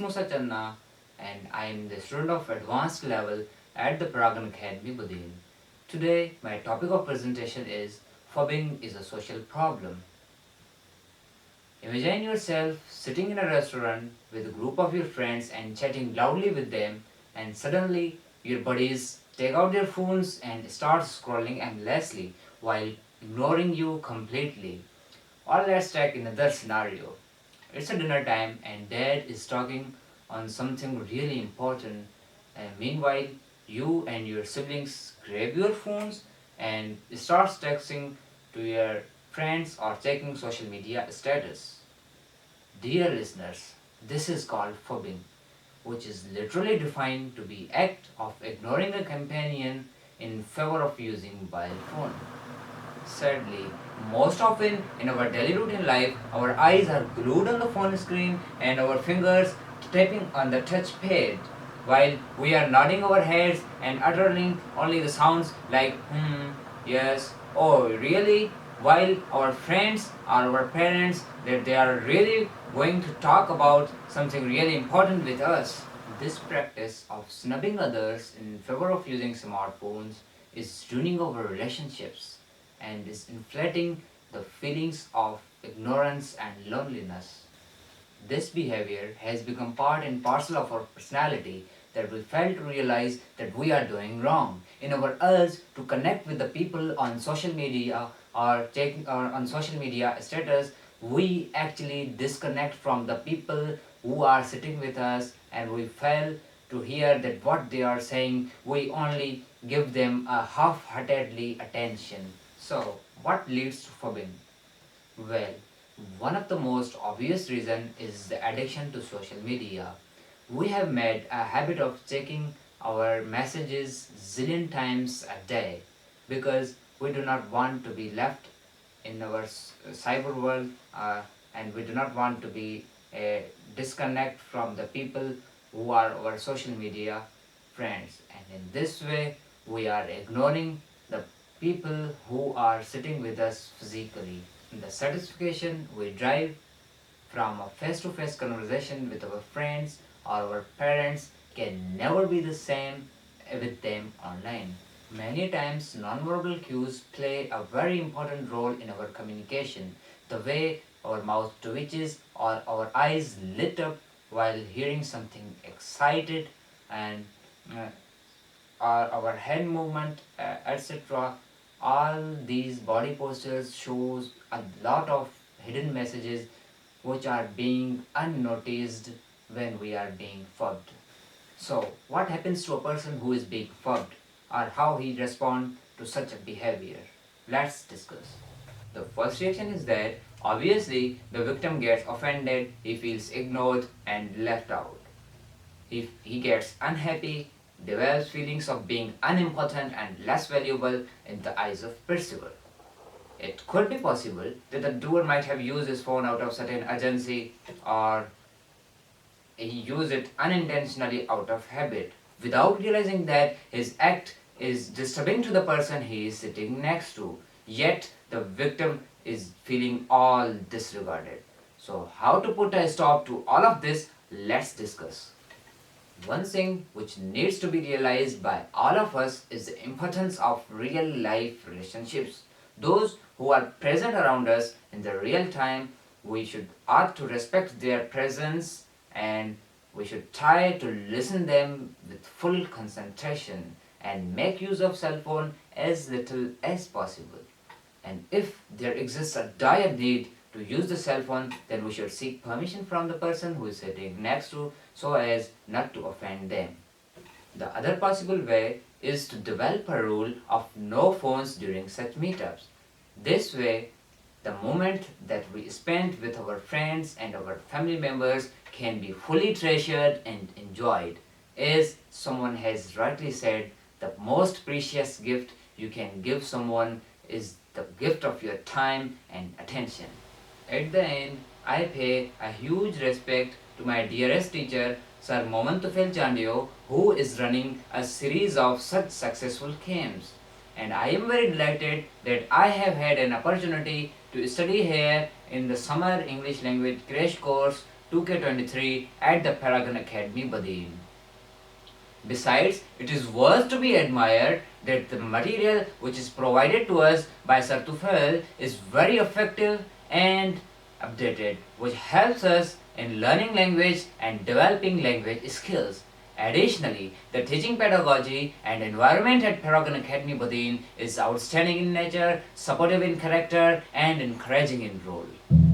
Moosa Channa and I am the student of advanced level at the Paragon Academy, Badin. Today, my topic of presentation is Fubbing is a social problem. Imagine yourself sitting in a restaurant with a group of your friends and chatting loudly with them, and suddenly your buddies take out their phones and start scrolling endlessly while ignoring you completely. Or let's take another scenario. It's a dinner time and dad is talking on something really important. And meanwhile, you and your siblings grab your phones and start texting to your friends or checking social media status. Dear listeners, this is called fubbing, which is literally defined to be act of ignoring a companion in favor of using mobile phone. Sadly, most often in our daily routine life, our eyes are glued on the phone screen and our fingers tapping on the touch pad, while we are nodding our heads and uttering only the sounds like yes, oh, really? While our friends or our parents that they are really going to talk about something really important with us. This practice of snubbing others in favor of using smartphones is ruining our relationships and is inflating the feelings of ignorance and loneliness. This behavior has become part and parcel of our personality that we fail to realize that we are doing wrong. In our urge to connect with the people on social media or on social media status, we actually disconnect from the people who are sitting with us and we fail to hear that what they are saying. We only give them a half-heartedly attention. So, what leads to fubbing? Well, one of the most obvious reason is the addiction to social media. We have made a habit of checking our messages zillion times a day because we do not want to be left in our cyber world and we do not want to be disconnect from the people who are our social media friends, and in this way we are ignoring the people who are sitting with us physically. The satisfaction we derive from a face-to-face conversation with our friends or our parents can never be the same with them online. Many times, nonverbal cues play a very important role in our communication. The way our mouth twitches or our eyes lit up while hearing something excited and uh, or our head movement, etc. All these body postures shows a lot of hidden messages which are being unnoticed when we are being fubbed. So, what happens to a person who is being fubbed or how he responds to such a behavior? Let's discuss. The first reaction is that obviously the victim gets offended, he feels ignored and left out. If he gets unhappy, develops feelings of being unimportant and less valuable in the eyes of perceiver. It could be possible that the doer might have used his phone out of certain urgency or he used it unintentionally out of habit without realizing that his act is disturbing to the person he is sitting next to. Yet the victim is feeling all disregarded. So, how to put a stop to all of this? Let's discuss. One thing which needs to be realized by all of us is the importance of real life relationships. Those who are present around us in the real time, we should ought to respect their presence and we should try to listen them with full concentration and make use of cell phone as little as possible. And if there exists a dire need to use the cell phone, then we should seek permission from the person who is sitting next to so as not to offend them. The other possible way is to develop a rule of no phones during such meetups. This way, the moment that we spend with our friends and our family members can be fully treasured and enjoyed. As someone has rightly said, the most precious gift you can give someone is the gift of your time and attention. At the end, I pay a huge respect to my dearest teacher, Sir Momantufel Chandio, who is running a series of such successful camps. And I am very delighted that I have had an opportunity to study here in the summer English language crash course 2K23 at the Paragon Academy, Badin. Besides, it is worth to be admired that the material which is provided to us by Sir Tufail is very effective and updated, which helps us in learning language and developing language skills. Additionally, the teaching pedagogy and environment at Paragon Academy Badin is outstanding in nature, supportive in character, and encouraging in role.